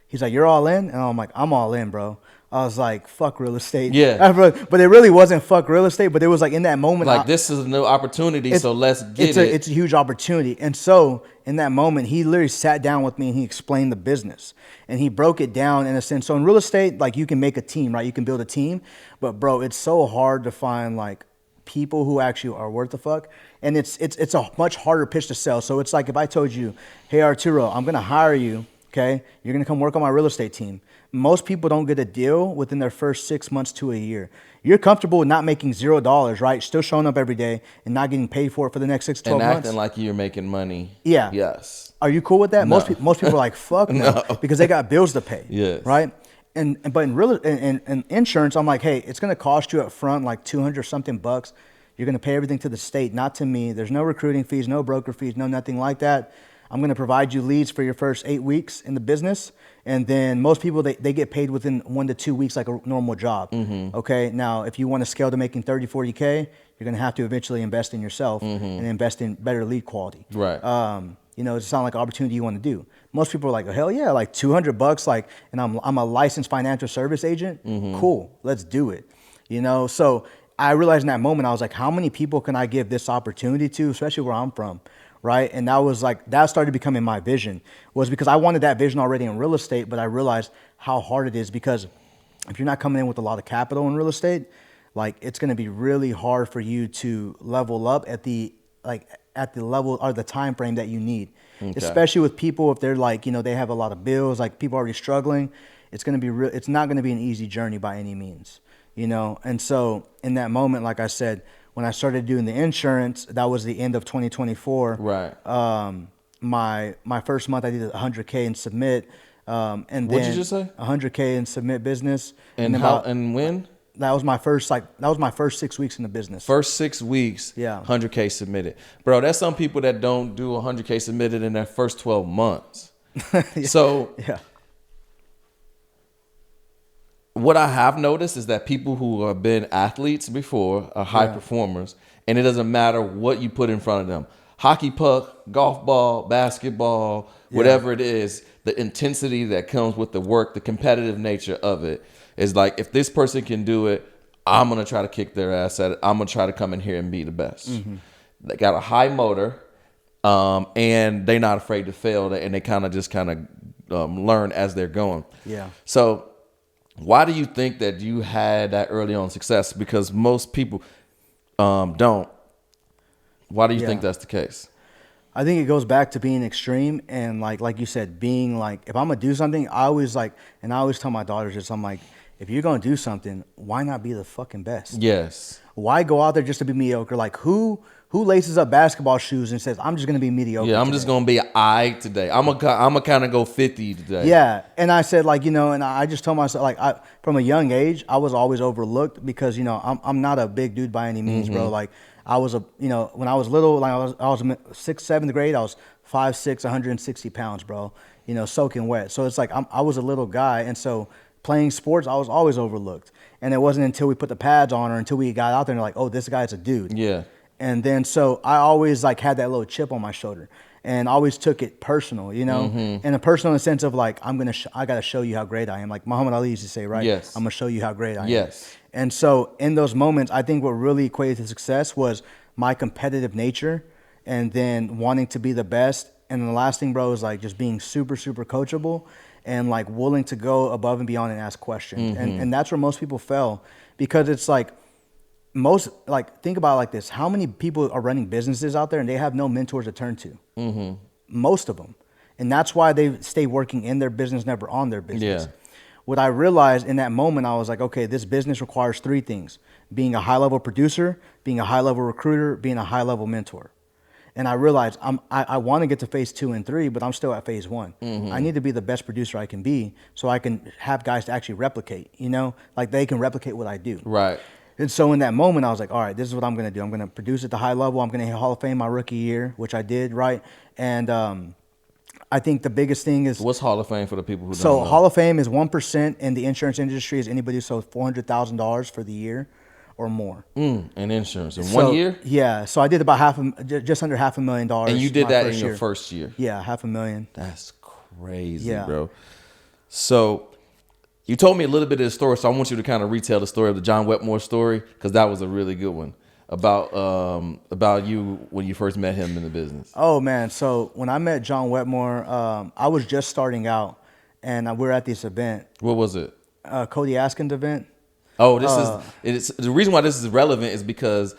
He's like, you're all in? And I'm like, I'm all in, bro. I was like, fuck real estate. Yeah. But it really wasn't fuck real estate, but it was like in that moment. Like, this is a new opportunity, so let's get it. It's a huge opportunity. And so in that moment, he literally sat down with me and he explained the business. And he broke it down in a sense. So in real estate, like, you can make a team, right? You can build a team. But, bro, it's so hard to find, like, people who actually are worth the fuck. And it's a much harder pitch to sell. So it's like if I told you, hey, Arturo, I'm going to hire you, okay? You're going to come work on my real estate team. Most people don't get a deal within their first 6 months to a year. You're comfortable with not making $0, right? Still showing up every day and not getting paid for it for the next 6 to 12 months. And acting like you're making money. Yeah. Yes. Are you cool with that? No. Most people are like, fuck no, because they got bills to pay. Yes. Right? But in insurance, I'm like, hey, it's going to cost you up front like $200 something bucks. You're going to pay everything to the state, not to me. There's no recruiting fees, no broker fees, no nothing like that. I'm going to provide you leads for your first 8 weeks in the business. And then most people, they get paid within 1 to 2 weeks like a normal job. Okay. Now, if you want to scale to making 30, 40K, you're going to have to eventually invest in yourself and invest in better lead quality. Right. It sounds like an opportunity you want to do. Most people are like, oh, hell yeah, like $200, like, and I'm a licensed financial service agent. Cool. Let's do it. So I realized in that moment, I was like, how many people can I give this opportunity to, especially where I'm from, right? And that started becoming my vision, was because I wanted that vision already in real estate, but I realized how hard it is, because if you're not coming in with a lot of capital in real estate, like, it's going to be really hard for you to level up at the level or the time frame that you need, especially with people, if they're like, they have a lot of bills, like people already struggling. It's going to be it's not going to be an easy journey by any means. And so in that moment, like I said, when I started doing the insurance, that was the end of 2024. Right. My first month, I did 100K in submit. And what'd you just say? 100K in submit business. And when? that was my first 6 weeks in the business. First 6 weeks, Yeah. 100K submitted. Bro, that's some people that don't do 100K submitted in their first 12 months. So yeah. what I have noticed is that people who have been athletes before are high performers, and it doesn't matter what you put in front of them. Hockey puck, golf ball, basketball, whatever it is, the intensity that comes with the work, the competitive nature of it is like, if this person can do it, I'm going to try to kick their ass at it. I'm going to try to come in here and be the best. They got a high motor, and they're not afraid to fail, and they kind of learn as they're going. Yeah. So why do you think that you had that early on success? Because most people don't. Why do you think that's the case? I think it goes back to being extreme and like you said, being like, if I'm gonna do something, I always tell my daughters this. I'm like, if you're gonna do something, why not be the fucking best? Yes. Why go out there just to be mediocre? Like who laces up basketball shoes and says, I'm just gonna be mediocre? Yeah, I'm just gonna be an I today. I'm gonna kind of go 50 today. Yeah, and I said and I just told myself from a young age, I was always overlooked because I'm not a big dude by any means, bro. Like I was when I was little, like I was in 6th, 7th grade, I was 5'6", 160 pounds, bro. Soaking wet. So it's like I was a little guy, and so playing sports, I was always overlooked. And it wasn't until we put the pads on or until we got out there and they're like, oh, this guy's a dude. Yeah. And then so I always had that little chip on my shoulder and always took it personal, and a personal in the sense of like, I got to show you how great I am. Like Muhammad Ali used to say, right? Yes. I'm going to show you how great I am. Yes. And so in those moments, I think what really equated to success was my competitive nature and then wanting to be the best. And then the last thing, bro, is like just being super, super coachable and like willing to go above and beyond and ask questions. And that's where most people fail, because it's like think about it like this. How many people are running businesses out there and they have no mentors to turn to? Most of them. And that's why they stay working in their business, never on their business. Yeah. What I realized in that moment, I was like, okay, this business requires 3 things: being a high-level producer, being a high-level recruiter, being a high-level mentor. And I realized I want to get to phase 2 and 3, but I'm still at phase 1. I need to be the best producer I can be so I can have guys to actually replicate, like they can replicate what I do. Right. And so in that moment, I was like, all right, this is what I'm going to do. I'm going to produce at the high level. I'm going to hit Hall of Fame my rookie year, which I did, right? And I think the biggest thing is... What's Hall of Fame for the people who don't So know? Hall of Fame is 1% in the insurance industry is anybody who sold $400,000 for the year or more. In insurance. In 1 year? Yeah. So I did about just under $500,000. And you did that in your first year? Yeah, $500,000. That's crazy, bro. So you told me a little bit of the story, so I want you to kind of retell the story of the John Wetmore story, because that was a really good one about you when you first met him in the business. Oh, man. So when I met John Wetmore, I was just starting out, and we were at this event. What was it? Cody Askin's event. Oh, it's the reason why this is relevant is because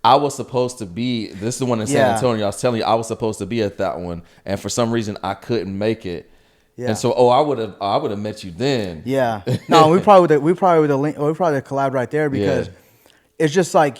I was supposed to be, this is the one in San Antonio. I was telling you, I was supposed to be at that one, and for some reason I couldn't make it. Yeah. And so, I would have met you then. Yeah. No, we probably would have collabed right there, because it's just like,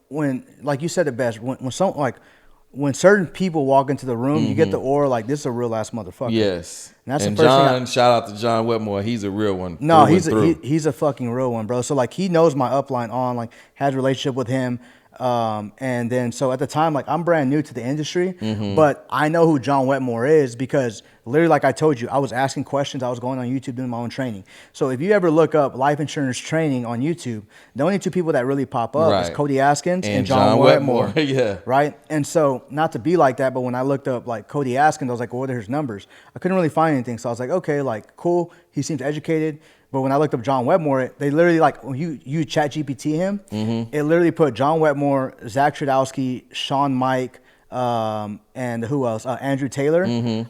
when, like you said it best, when certain people walk into the room, you get the aura like, this is a real ass motherfucker. Yes. And that's and the first John, thing shout out to John Wetmore. He's a real one. No, he's a fucking real one, bro. So like, he knows my upline on, has a relationship with him. And then, so at the time, I'm brand new to the industry, but I know who John Wetmore is because literally, like I told you, I was asking questions. I was going on YouTube doing my own training. So if you ever look up life insurance training on YouTube, the only 2 people that really pop up is Cody Askins and John Wetmore. Yeah. Right. And so, not to be like that, but when I looked up Cody Askins, I was like, well, what are his numbers? I couldn't really find anything. So I was like, okay, cool. He seems educated. But when I looked up John Wetmore, they literally, when you chat GPT him, it literally put John Wetmore, Zach Trudowski, Sean Mike, and who else? Andrew Taylor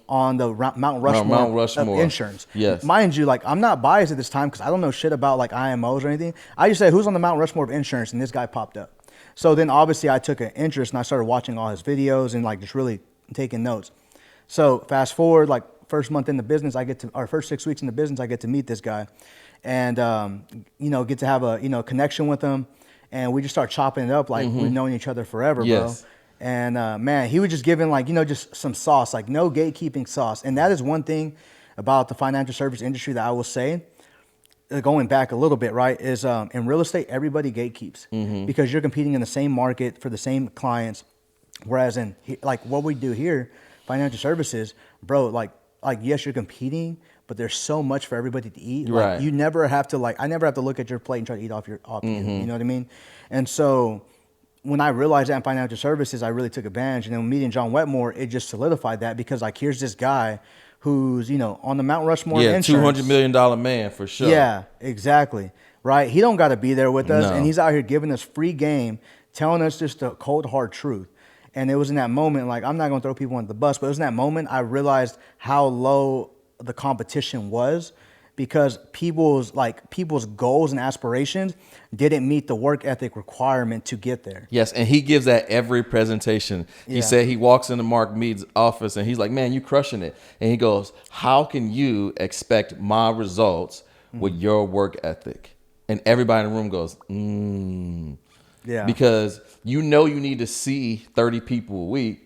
on the Mount Rushmore of insurance. Yes. Mind you, I'm not biased at this time because I don't know shit about IMOs or anything. I just said, who's on the Mount Rushmore of insurance? And this guy popped up. So then obviously I took an interest and I started watching all his videos and just really taking notes. So fast forward, first month in the business, our first 6 weeks in the business, I get to meet this guy and, get to have a, connection with him. And we just start chopping it up we've known each other forever, bro. And, man, he was just giving just some sauce, no gatekeeping sauce. And that is one thing about the financial service industry that I will say. going back a little bit, right, is in real estate, everybody gatekeeps because you're competing in the same market for the same clients. Whereas in like what we do here, financial services, bro, like yes, you're competing, but there's so much for everybody to eat. Like, Right. you never have to I never have to look at your plate and try to eat off you. You know what I mean? And so when I realized that in financial services, I really took advantage. And then meeting John Wetmore, it just solidified that because like here's this guy who's, you know, on the Mount Rushmore of insurance. $200 million man for sure. Yeah, exactly. Right? He don't got to be there with us, No. and he's out here giving us free game, telling us just the cold hard truth. And it was in that moment, like I'm not gonna throw people under the bus, but it was in that moment I realized how low the competition was because people's goals and aspirations didn't meet the work ethic requirement to get there. Yes, and he gives that every presentation. He said he walks into Mark Mead's office and he's like, man, you crushing it. And he goes, how can you expect my results with your work ethic? And everybody in the room goes, Yeah. Because you need to see 30 people a week.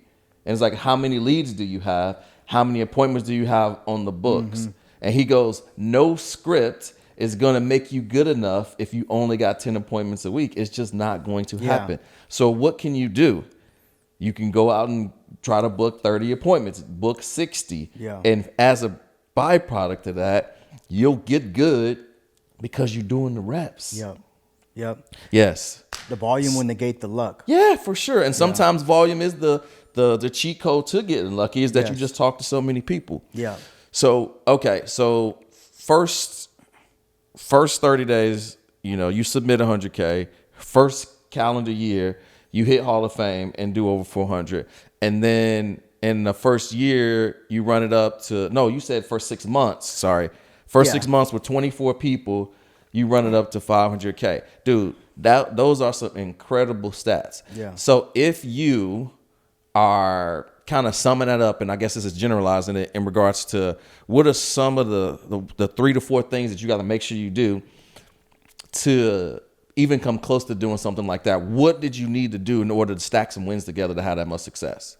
And it's like, how many leads do you have? How many appointments do you have on the books? And he goes, no script is going to make you good enough if you only got 10 appointments a week. It's just not going to happen. So what can you do? You can go out and try to book 30 appointments, book 60. Yeah. And as a byproduct of that, you'll get good because you're doing the reps. Yep. Yes. The volume will negate the luck. Yeah, for sure. And sometimes volume is the cheat code to getting lucky is that you just talk to so many people. Yeah. So, okay. So first 30 days, you submit 100K. First calendar year, you hit Hall of Fame and do over 400. And then in the first year, you run it up to, no, you said first 6 months. Sorry. First 6 months with 24 people, you run it up to 500K. Dude, those are some incredible stats. Yeah. So if you are kind of summing that up, and I guess this is generalizing it in regards to what are some of the 3 to 4 things that you got to make sure you do to even come close to doing something like that. What did you need to do in order to stack some wins together to have that much success?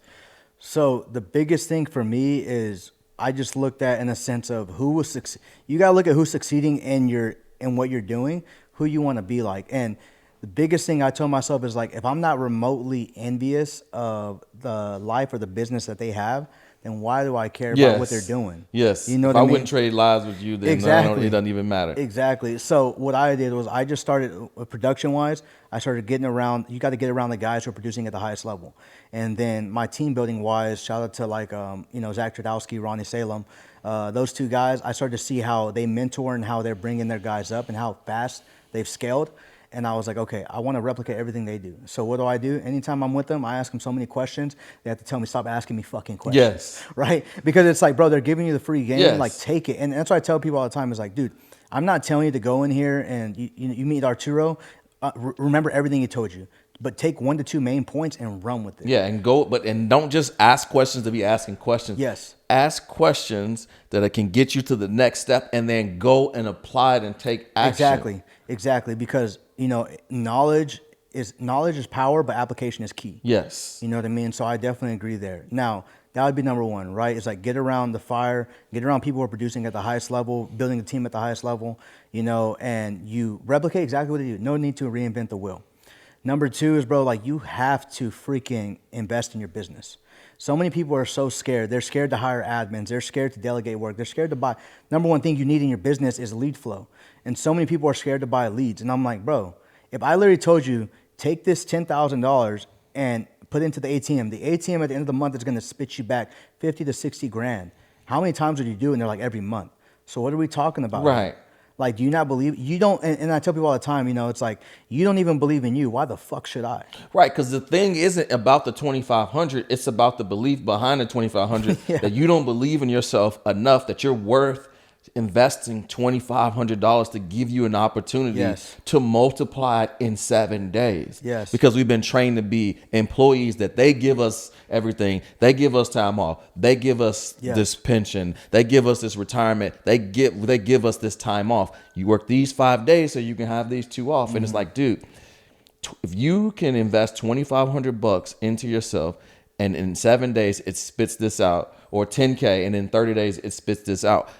So the biggest thing for me is I just looked at in a sense of who was you got to look at who's succeeding in what you're doing, who you want to be like. And the biggest thing I told myself is like, if I'm not remotely envious of the life or the business that they have, then why do I care about what they're doing? Yes. You know if what I mean? wouldn't trade lives with you, then Exactly. It doesn't even matter. Exactly. So what I did was I just started production-wise. I started getting around. You got to get around the guys who are producing at the highest level. And then my team building-wise, shout out to Zach Tradowski, Ronnie Salem. Those two guys, I started to see how they mentor and how they're bringing their guys up and how fast they've scaled. And I was like, okay, I want to replicate everything they do. So what do? Anytime I'm with them, I ask them so many questions. They have to tell me, stop asking me fucking questions. Yes. Right? Because it's like, bro, they're giving you the free game. Yes. Like, take it. And that's what I tell people all the time is like, dude, I'm not telling you to go in here and you meet Arturo. Remember everything he told you. But take 1 to 2 main points and run with it. Yeah, and don't just ask questions to be asking questions. Yes. Ask questions that can get you to the next step and then go and apply it and take action. Exactly. Because, knowledge is power, but application is key. Yes. You know what I mean? So I definitely agree there. Now, that would be number one, right? It's like get around the fire, get around people who are producing at the highest level, building a team at the highest level, and you replicate exactly what they do. No need to reinvent the wheel. Number 2 is, bro, like you have to freaking invest in your business. So many people are so scared. They're scared to hire admins. They're scared to delegate work. They're scared to buy. Number 1 thing you need in your business is lead flow. And so many people are scared to buy leads. And I'm like, bro, if I literally told you, take this $10,000 and put it into the ATM at the end of the month is going to spit you back 50 to 60 grand. How many times would you do? And they're like, every month. So what are we talking about? Right. Like, do you not believe? You don't, and I tell people all the time, it's like, you don't even believe in you. Why the fuck should I? Right, because the thing isn't about the 2,500. It's about the belief behind the 2,500 that you don't believe in yourself enough that you're worth investing $2,500 to give you an opportunity to multiply it in 7 days. Yes. Because we've been trained to be employees that they give us everything. They give us time off. They give us this pension. They give us this retirement. They give us this time off. You work these 5 days so you can have these 2 off. And it's like, dude, if you can invest $2,500 into yourself and in 7 days it spits this out, or $10K and in 30 days it spits this out.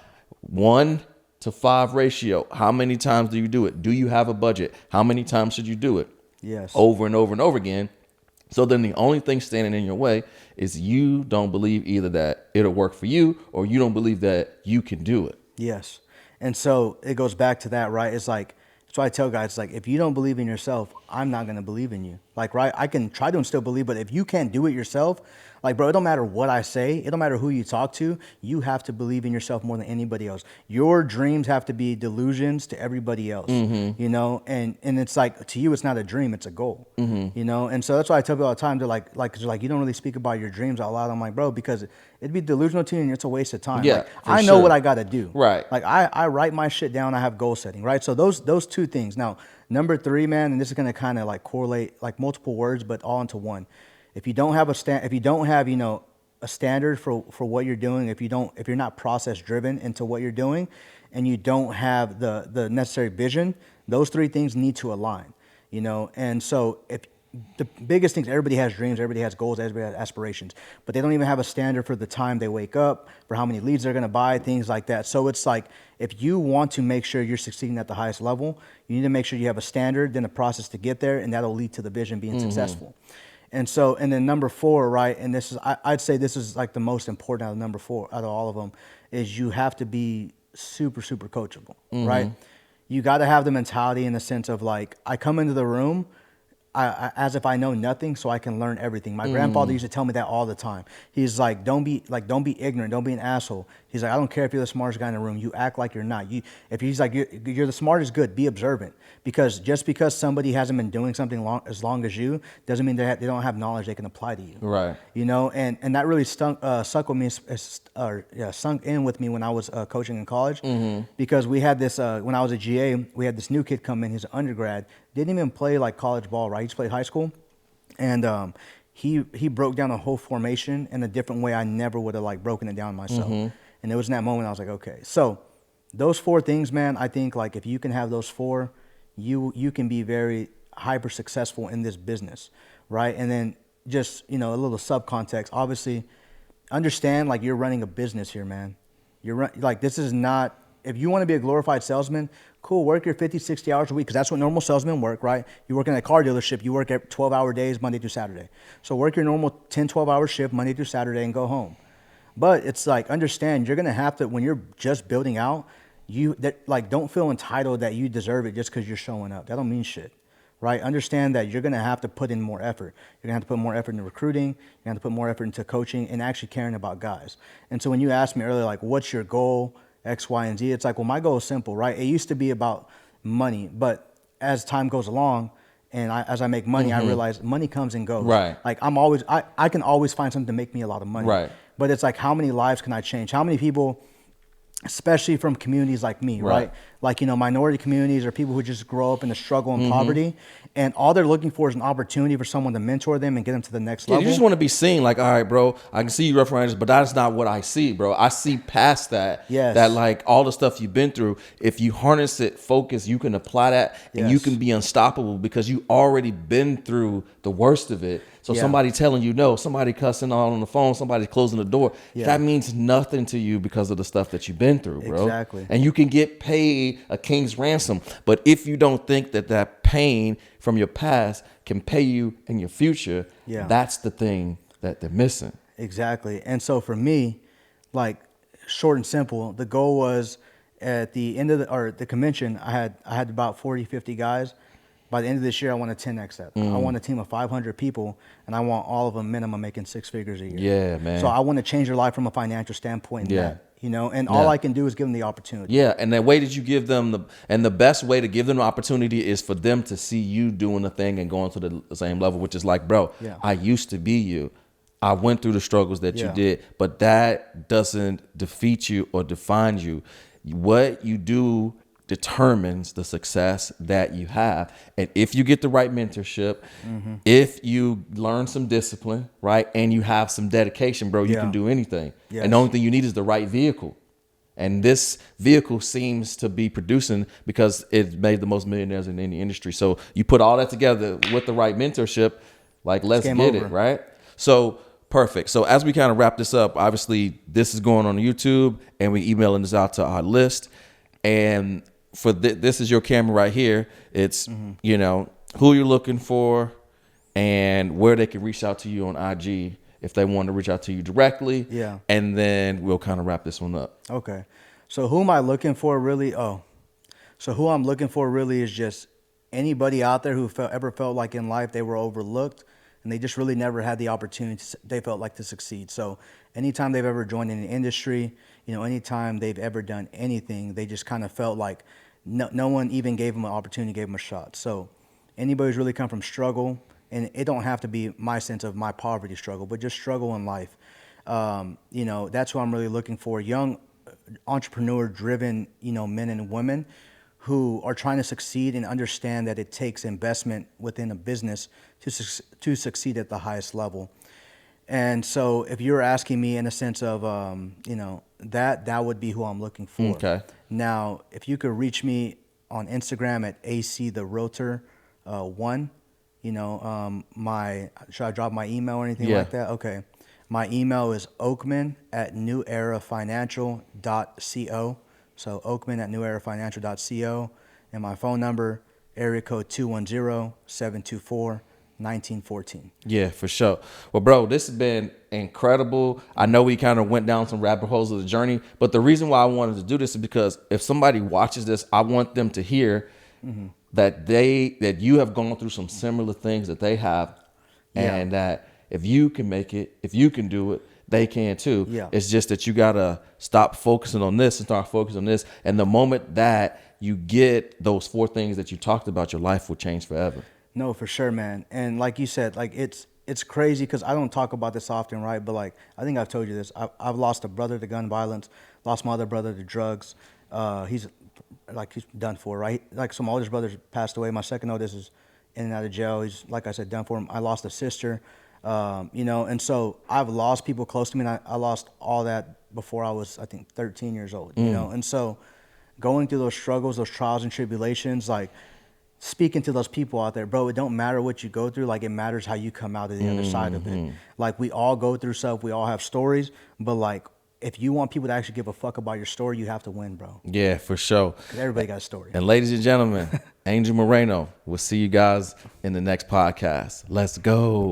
1, to 5 ratio. How many times do you do it? Do you have a budget? How many times should you do it? Yes. Over and over and over again. So then the only thing standing in your way is you don't believe either that it'll work for you, or you don't believe that you can do it. Yes. And so it goes back to that, right? It's like, that's why I tell guys, like, if you don't believe in yourself, I'm not going to believe in you. Like, right, I can try to instill belief, but if you can't do it yourself, like, bro, it don't matter what I say. It don't matter who you talk to. You have to believe in yourself more than anybody else. Your dreams have to be delusions to everybody else, you know? And it's like, to you, it's not a dream, it's a goal, you know? And so that's why I tell people all the time, they're like, you don't really speak about your dreams out loud. I'm like, bro, because it'd be delusional to you and it's a waste of time. Yeah, like, I know what I got to do. Right. Like, I write my shit down. I have goal setting, right? So those two things. Now, number 3, man, and this is going to kind of like correlate like multiple words, but all into one. If you don't have you know, a standard for what you're doing, if you're not process driven into what you're doing, and you don't have the necessary vision, those 3 things need to align, you know? And so if the biggest things, everybody has dreams, everybody has goals, everybody has aspirations, but they don't even have a standard for the time they wake up, for how many leads they're going to buy, things like that. So it's like, if you want to make sure you're succeeding at the highest level, you need to make sure you have a standard, then a process to get there, and that'll lead to the vision being successful. And so, and then number 4, right, and this is, I'd say this is like the most important out of number 4, out of all of them, is you have to be super, super coachable, right? You got to have the mentality in the sense of like, I come into the room, as if I know nothing, so I can learn everything. My grandfather used to tell me that all the time. He's like, don't be ignorant, don't be an asshole. He's like, I don't care if you're the smartest guy in the room. You act like you're not. If he's like, you're the smartest, good. Be observant, because just because somebody hasn't been doing something as long as you doesn't mean they don't have knowledge they can apply to you. Right. You know, and that really sunk in with me when I was coaching in college, because we had this when I was a GA, we had this new kid come in. He's an undergrad. Didn't even play like college ball, right? He just played high school. And he broke down a whole formation in a different way I never would have like broken it down myself. And it was in that moment I was like, okay. So those 4 things, man, I think like if you can have those 4, you can be very hyper successful in this business, right? And then just, you know, a little subcontext, obviously understand like you're running a business here, man. Like this is not, if you want to be a glorified salesman, cool, work your 50, 60 hours a week, because that's what normal salesmen work, right? You work in a car dealership, you work at 12-hour days, Monday through Saturday. So work your normal 10, 12-hour shift, Monday through Saturday, and go home. But it's like, understand, you're going to have to, when you're just building out, don't feel entitled that you deserve it just because you're showing up. That don't mean shit, right? Understand that you're going to have to put in more effort. You're going to have to put more effort into recruiting. You're going to have to put more effort into coaching and actually caring about guys. And so when you asked me earlier, like, what's your goal, X, Y, and Z? It's like, well, my goal is simple, right? It used to be about money, but as time goes along and as I make money, I realize money comes and goes. Right. Like I can always find something to make me a lot of money. Right. But it's like, how many lives can I change? How many people, especially from communities like me, right? Like, you know, minority communities or people who just grow up in the struggle and poverty, and all they're looking for is an opportunity for someone to mentor them and get them to the next level. You just want to be seen like, all right, bro, I can see you rough riders, but that's not what I see, bro. I see past that. Yes. That like all the stuff you've been through, if you harness it, focus, you can apply that and you can be unstoppable because you already been through the worst of it. So somebody telling you no, somebody cussing on the phone, somebody closing the door, that means nothing to you because of the stuff that you've been through, bro. Exactly. And you can get paid a king's ransom. But if you don't think that pain from your past can pay you in your future, that's the thing that they're missing. Exactly. And so for me, like, short and simple, the goal was at the end of the convention, I had about 40, 50 guys. By the end of this year, I want to 10x that. I want a team of 500 people, and I want all of them minimum making 6 figures a year. Yeah, man. So I want to change their life from a financial standpoint. You know, and all I can do is give them the opportunity. Yeah, and the way that you give them the best way to give them the opportunity is for them to see you doing the thing and going to the same level, which is like, bro, I used to be you. I went through the struggles that you did, but that doesn't defeat you or define you. What you do determines the success that you have. And if you get the right mentorship, if you learn some discipline, right, and you have some dedication, bro, you can do anything. And the only thing you need is the right vehicle. And this vehicle seems to be producing because it made the most millionaires in any industry. So you put all that together with the right mentorship, like, let's get it, right? So perfect. So as we kind of wrap this up, obviously this is going on YouTube and we emailing this out to our list. And for this is your camera right here. It's, you know, who you're looking for and where they can reach out to you on IG if they want to reach out to you directly. Yeah. And then we'll kind of wrap this one up. Okay. So who am I looking for really? So who I'm looking for really is just anybody out there who ever felt like in life they were overlooked and they just really never had the opportunity they felt like to succeed. So anytime they've ever joined in an industry, you know, anytime they've ever done anything, they just kind of felt like no one even gave them an opportunity, gave them a shot. So anybody who's really come from struggle, and it don't have to be my sense of my poverty struggle, but just struggle in life. You know, that's what I'm really looking for. Young entrepreneur-driven, you know, men and women who are trying to succeed and understand that it takes investment within a business to succeed at the highest level. And so if you're asking me in a sense of, you know, that would be who I'm looking for. Okay. Now, if you could reach me on Instagram at AC the Realtor 1, you know, should I drop my email or anything like that? Okay. My email is oakman@newerafinancial.co. So oakman@newerafinancial.co. And my phone number, area code 210-724-1914. Yeah, for sure. Well, bro, this has been incredible. I know we kind of went down some rabbit holes of the journey, but the reason why I wanted to do this is because if somebody watches this, I want them to hear that you have gone through some similar things that they have, and that if you can make it, if you can do it, they can too. Yeah. It's just that you gotta stop focusing on this and start focusing on this. And the moment that you get those 4 things that you talked about, your life will change forever. No, for sure, man. And like you said, like it's crazy because I don't talk about this often, right? But like I think I've told you this. I've lost a brother to gun violence, lost my other brother to drugs. He's done for, right? Like some oldest brothers passed away. My second oldest is in and out of jail. He's, like I said, done for. I lost a sister, you know, and so I've lost people close to me. And I lost all that before I was, I think, 13 years old, you know? And so going through those struggles, those trials and tribulations, like speaking to those people out there, bro, it don't matter what you go through. Like it matters how you come out of the other side of it. Like we all go through stuff. We all have stories, but like, if you want people to actually give a fuck about your story, you have to win, bro. Yeah, for sure. 'Cause everybody got a story. And ladies and gentlemen, Angel Moreno, we'll see you guys in the next podcast. Let's go.